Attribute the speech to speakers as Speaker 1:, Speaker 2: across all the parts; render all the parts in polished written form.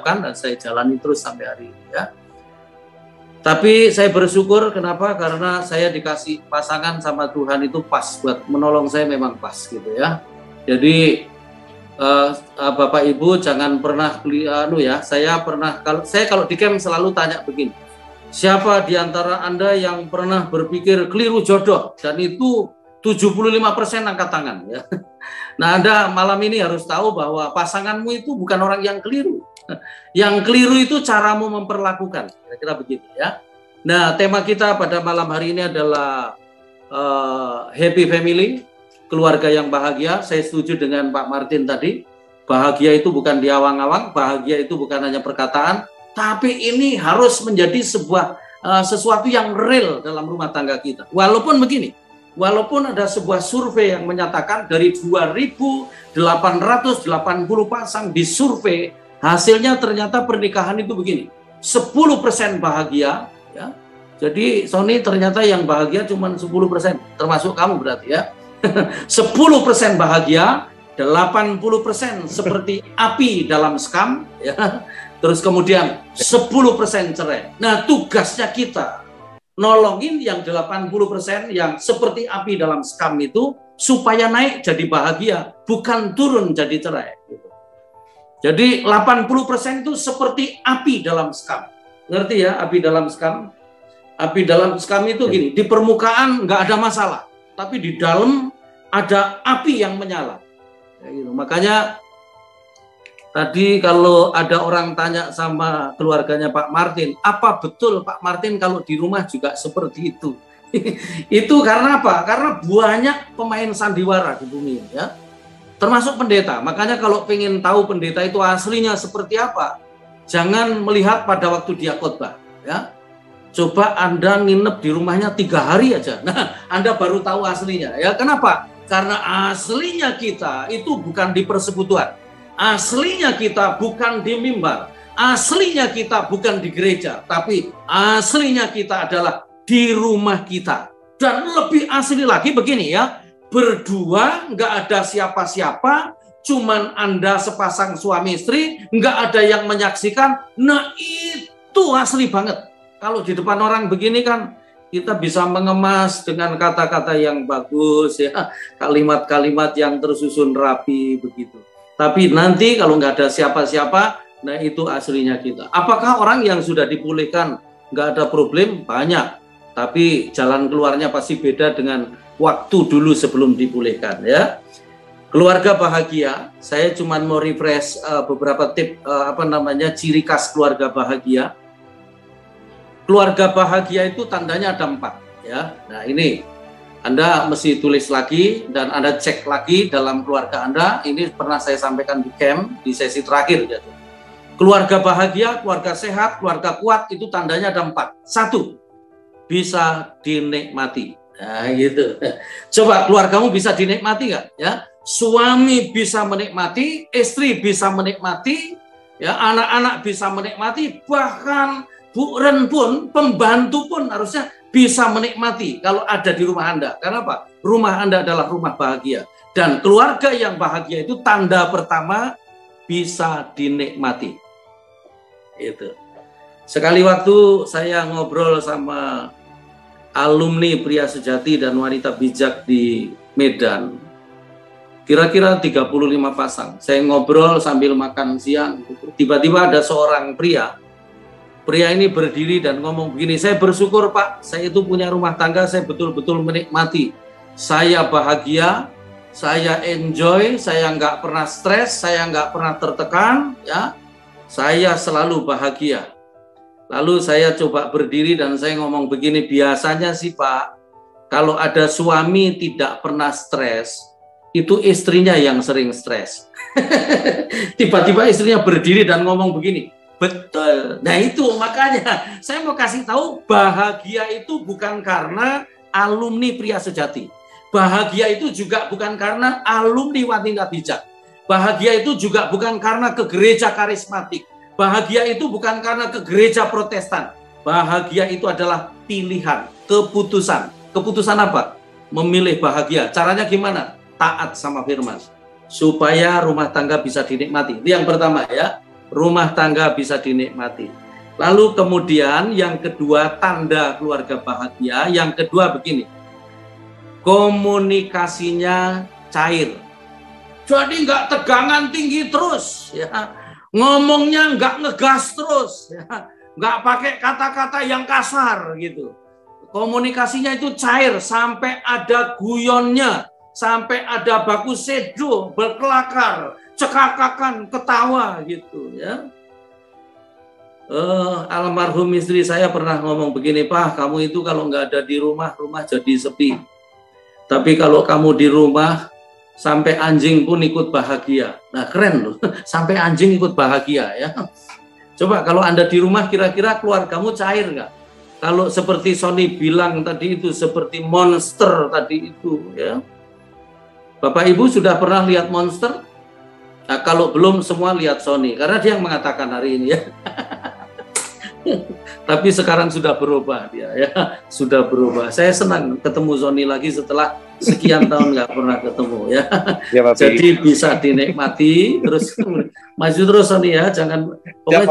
Speaker 1: ucapkan dan saya jalani terus sampai hari ini ya. Tapi saya bersyukur, kenapa? Karena saya dikasih pasangan sama Tuhan itu pas, buat menolong saya memang pas gitu ya. Jadi Bapak Ibu jangan pernah saya kalau di camp selalu tanya begini. Siapa di antara Anda yang pernah berpikir keliru jodoh? Dan itu 75% angkat tangan ya. Nah, Anda malam ini harus tahu bahwa pasanganmu itu bukan orang yang keliru. Yang keliru itu caramu memperlakukan. Kira-kira begitu ya. Nah, tema kita pada malam hari ini adalah happy family, keluarga yang bahagia. Saya setuju dengan Pak Martin tadi. Bahagia itu bukan di awang-awang, bahagia itu bukan hanya perkataan, tapi ini harus menjadi sebuah sesuatu yang real dalam rumah tangga kita. Walaupun begini, walaupun ada sebuah survei yang menyatakan dari 2.880 pasang disurvei, hasilnya ternyata pernikahan itu begini, 10% bahagia, ya. Jadi Sony ternyata yang bahagia cuma 10%, termasuk kamu berarti ya. 10% bahagia, 80% seperti api dalam sekam, ya. Terus kemudian 10% cerai. Nah, tugasnya kita nolongin yang 80% yang seperti api dalam sekam itu supaya naik jadi bahagia, bukan turun jadi cerai. Jadi 80% itu seperti api dalam sekam. Ngerti ya, api dalam sekam? Api dalam sekam itu gini, di permukaan nggak ada masalah, tapi di dalam ada api yang menyala. Ya, gitu. Makanya tadi kalau ada orang tanya sama keluarganya Pak Martin, apa betul Pak Martin kalau di rumah juga seperti itu? Itu karena apa? Karena banyak pemain sandiwara di bumi ya. Termasuk pendeta. Makanya kalau pengen tahu pendeta itu aslinya seperti apa, jangan melihat pada waktu dia khotbah ya. Coba Anda nginep di rumahnya 3 hari aja. Nah, Anda baru tahu aslinya ya. Kenapa? Karena aslinya kita itu bukan di persekutuan. Aslinya kita bukan di mimbar. Aslinya kita bukan di gereja, tapi aslinya kita adalah di rumah kita. Dan lebih asli lagi begini ya, berdua nggak ada siapa-siapa, cuman Anda sepasang suami istri, nggak ada yang menyaksikan. Nah, itu asli banget. Kalau di depan orang begini kan kita bisa mengemas dengan kata-kata yang bagus ya, kalimat-kalimat yang tersusun rapi begitu. Tapi nanti kalau nggak ada siapa-siapa, nah itu aslinya kita. Apakah orang yang sudah dipulihkan nggak ada problem? Banyak. Tapi jalan keluarnya pasti beda dengan waktu dulu sebelum dipulihkan ya. Keluarga bahagia, saya cuma mau refresh beberapa tip ciri khas keluarga bahagia. Keluarga bahagia itu tandanya ada 4 ya. Nah ini Anda mesti tulis lagi dan Anda cek lagi dalam keluarga Anda. Ini pernah saya sampaikan di camp di sesi terakhir. Gitu. Keluarga bahagia, keluarga sehat, keluarga kuat itu tandanya ada 4. 1, bisa dinikmati. Nah gitu. Coba keluargamu bisa dinikmati nggak? Ya, suami bisa menikmati, istri bisa menikmati, ya anak-anak bisa menikmati, bahkan Bu Ren pun, pembantu pun harusnya bisa menikmati kalau ada di rumah Anda. Karena apa? Rumah Anda adalah rumah bahagia. Dan keluarga yang bahagia itu tanda pertama bisa dinikmati. Itu. Sekali waktu saya ngobrol sama alumni Pria Sejati dan Wanita Bijak di Medan. Kira-kira 35 pasang. Saya ngobrol sambil makan siang. Tiba-tiba ada seorang pria. Pria ini berdiri dan ngomong begini, saya bersyukur Pak, saya itu punya rumah tangga, saya betul-betul menikmati. Saya bahagia, saya enjoy, saya nggak pernah stres, saya nggak pernah tertekan, ya. Saya selalu bahagia. Lalu saya coba berdiri dan saya ngomong begini, biasanya sih Pak, kalau ada suami tidak pernah stres, itu istrinya yang sering stres. Tiba-tiba istrinya berdiri dan ngomong begini, betul. Nah itu makanya saya mau kasih tahu bahagia itu bukan karena alumni Pria Sejati. Bahagia itu juga bukan karena alumni Wanita Bijak. Bahagia itu juga bukan karena ke gereja karismatik. Bahagia itu bukan karena ke gereja Protestan. Bahagia itu adalah pilihan, keputusan. Keputusan apa? Memilih bahagia. Caranya gimana? Taat sama firman. Supaya rumah tangga bisa dinikmati. Itu yang pertama ya. rumah tangga bisa dinikmati. Lalu kemudian yang kedua, tanda keluarga bahagia, yang kedua begini, komunikasinya cair. Jadi nggak tegangan tinggi terus, ya. Ngomongnya nggak ngegas terus, ya. Nggak pakai kata-kata yang kasar gitu. Komunikasinya itu cair sampai ada guyonnya, sampai ada baku seduh, berkelakar, cekakakan, ketawa gitu, ya. Almarhum istri saya pernah ngomong begini, Pak, kamu itu kalau nggak ada di rumah, rumah jadi sepi. Tapi kalau kamu di rumah, sampai anjing pun ikut bahagia. Nah, keren loh, sampai anjing ikut bahagia, ya. Coba kalau Anda di rumah, kira-kira keluargamu cair nggak? Kalau seperti Sony bilang tadi itu, seperti monster tadi itu, ya. Bapak Ibu sudah pernah lihat monster? Nah, kalau belum, semua lihat Sony, karena dia yang mengatakan hari ini, ya. Tapi sekarang sudah berubah dia, ya, sudah berubah. Saya senang ketemu Sony lagi setelah sekian tahun nggak pernah ketemu, ya. Jadi bisa dinikmati terus, maju terus Sony, ya. Pokoknya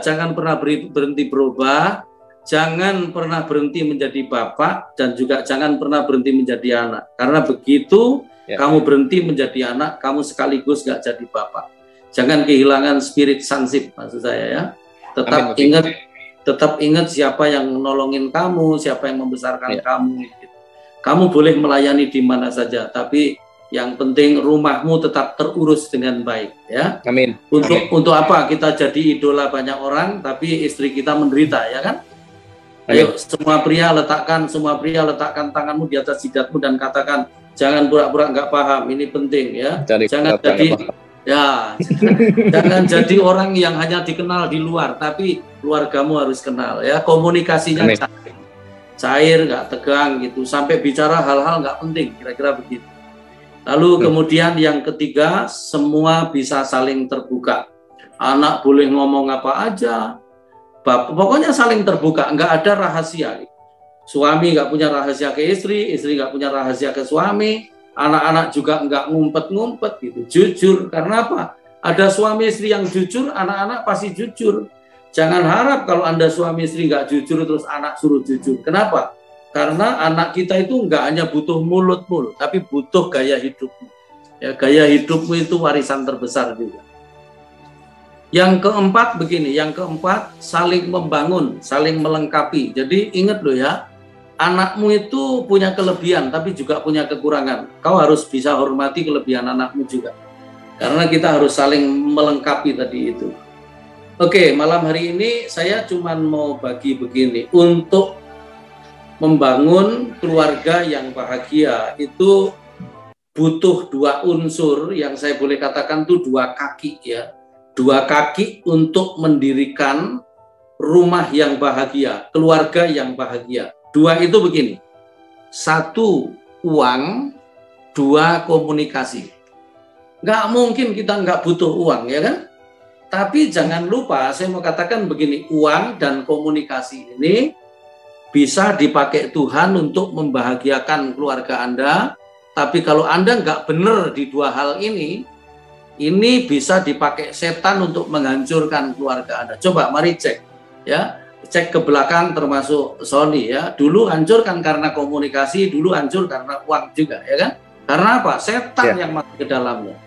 Speaker 1: jangan pernah berhenti berubah, jangan pernah berhenti menjadi bapak, dan juga jangan pernah berhenti menjadi anak. Karena begitu kamu berhenti menjadi anak, kamu sekaligus nggak jadi bapak. Jangan kehilangan spirit sonship, maksud saya, ya. Tetap ingat siapa yang nolongin kamu, siapa yang membesarkan kamu. Gitu. Kamu boleh melayani di mana saja, tapi yang penting rumahmu tetap terurus dengan baik, ya.
Speaker 2: Amin.
Speaker 1: Untuk apa kita jadi idola banyak orang, tapi istri kita menderita, ya kan? Ayo, semua pria letakkan tanganmu di atas jidatmu dan katakan, jangan pura-pura nggak paham. Ini penting, ya. Jangan jadi orang yang hanya dikenal di luar, tapi keluargamu harus kenal, ya. Komunikasinya cair, nggak tegang gitu, sampai bicara hal-hal nggak penting, kira-kira begitu. Lalu kemudian yang ketiga, semua bisa saling terbuka. Anak boleh ngomong apa aja, pokoknya saling terbuka, nggak ada rahasia. Suami nggak punya rahasia ke istri, istri nggak punya rahasia ke suami. Anak-anak juga nggak ngumpet-ngumpet gitu, jujur. Karena apa? Ada suami istri yang jujur, anak-anak pasti jujur. Jangan harap kalau Anda suami istri nggak jujur terus anak suruh jujur. Kenapa? Karena anak kita itu nggak hanya butuh mulut-mulut, tapi butuh gaya hidupmu. Ya, gaya hidupmu itu warisan terbesar juga. Yang keempat begini, saling membangun, saling melengkapi. Jadi ingat loh, ya. Anakmu itu punya kelebihan, tapi juga punya kekurangan. Kau harus bisa hormati kelebihan anakmu juga. Karena kita harus saling melengkapi tadi itu. Oke, malam hari ini saya cuma mau bagi begini. Untuk membangun keluarga yang bahagia, itu butuh dua unsur yang saya boleh katakan itu dua kaki, ya. Dua kaki untuk mendirikan rumah yang bahagia, keluarga yang bahagia. Dua itu begini, satu uang, dua komunikasi. Nggak mungkin kita nggak butuh uang, ya kan? Tapi jangan lupa, saya mau katakan begini, uang dan komunikasi ini bisa dipakai Tuhan untuk membahagiakan keluarga Anda. Tapi kalau Anda nggak benar di dua hal ini bisa dipakai setan untuk menghancurkan keluarga Anda. Coba mari cek, ya. Cek ke belakang termasuk Sony, ya. Dulu hancur kan karena komunikasi, dulu hancur karena uang juga, ya kan? Karena apa? Setan yang masuk ke dalamnya.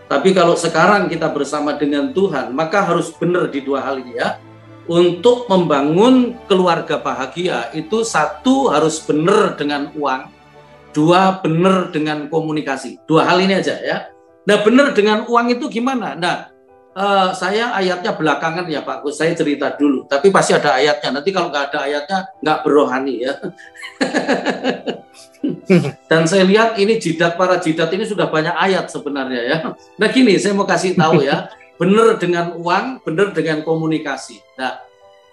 Speaker 1: Tapi kalau sekarang kita bersama dengan Tuhan, maka harus benar di dua hal ini, ya. Untuk membangun keluarga bahagia itu satu harus benar dengan uang, dua benar dengan komunikasi. Dua hal ini aja, ya. Nah, benar dengan uang itu gimana? Nah, saya ayatnya belakangan ya Pak Gus, saya cerita dulu. Tapi pasti ada ayatnya. Nanti kalau nggak ada ayatnya, nggak berohani, ya. Dan saya lihat ini para jidat ini sudah banyak ayat sebenarnya, ya. Nah gini, saya mau kasih tahu, ya. Benar dengan uang, benar dengan komunikasi. Nah,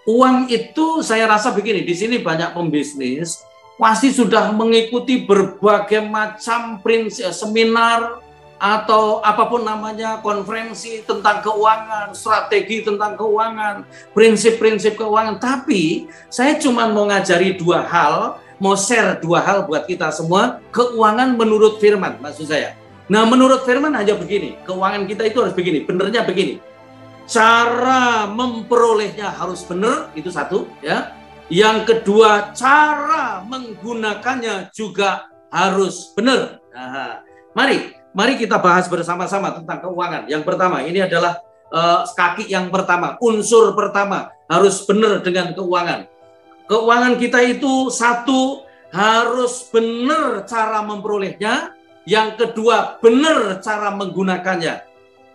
Speaker 1: uang itu saya rasa begini, di sini banyak pembisnis, pasti sudah mengikuti berbagai macam prinsip, seminar, atau apapun namanya, konferensi tentang keuangan, strategi tentang keuangan, prinsip-prinsip keuangan. Tapi saya cuma mau ngajari dua hal, mau share dua hal buat kita semua, keuangan menurut firman, maksud saya. Nah, menurut firman hanya begini, keuangan kita itu harus begini, benernya begini. cara memperolehnya harus benar, itu satu ya. Yang kedua, cara menggunakannya juga harus benar. Nah, mari kita bahas bersama-sama tentang keuangan. Yang pertama, ini adalah kaki yang pertama, unsur pertama, harus benar dengan keuangan. Keuangan kita itu satu, harus benar cara memperolehnya. Yang kedua, benar cara menggunakannya.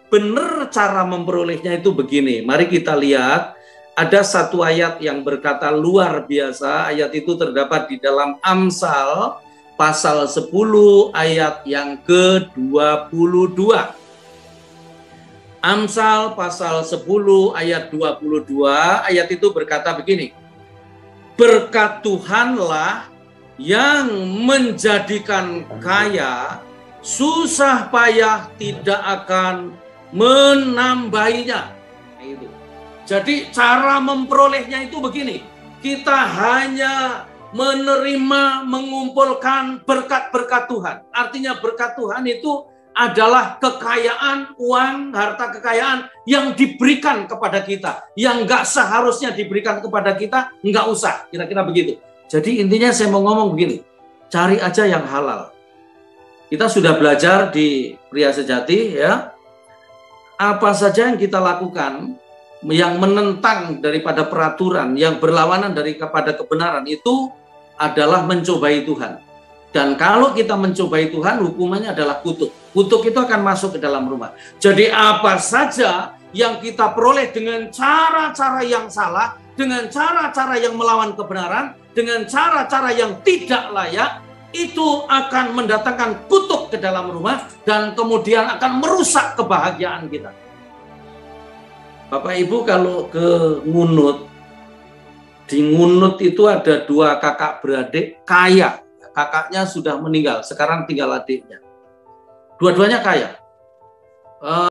Speaker 1: Benar cara memperolehnya itu begini. Mari kita lihat, ada satu ayat yang berkata luar biasa. Ayat itu terdapat di dalam Amsal pasal 10 ayat yang ke-22. Amsal pasal 10 ayat 22, ayat itu berkata begini. Berkat Tuhanlah yang menjadikan kaya, susah payah tidak akan menambahinya. Itu. Jadi cara memperolehnya itu begini. Kita hanya menerima, mengumpulkan berkat-berkat Tuhan. Artinya berkat Tuhan itu adalah kekayaan, uang, harta kekayaan yang diberikan kepada kita. Yang nggak seharusnya diberikan kepada kita, nggak usah. Kira-kira begitu. Jadi intinya saya mau ngomong begini. Cari aja yang halal. Kita sudah belajar di Pria Sejati ya. Apa saja yang kita lakukan yang menentang daripada peraturan, yang berlawanan kepada kebenaran itu adalah mencobai Tuhan. Dan kalau kita mencobai Tuhan, hukumannya adalah kutuk. Kutuk itu akan masuk ke dalam rumah. Jadi apa saja yang kita peroleh dengan cara-cara yang salah, dengan cara-cara yang melawan kebenaran, dengan cara-cara yang tidak layak, itu akan mendatangkan kutuk ke dalam rumah dan kemudian akan merusak kebahagiaan kita. Bapak Ibu kalau ke Ngunut, di Ngunut itu ada 2 kakak beradik kaya. Kakaknya sudah meninggal, sekarang tinggal adiknya. Dua-duanya kaya.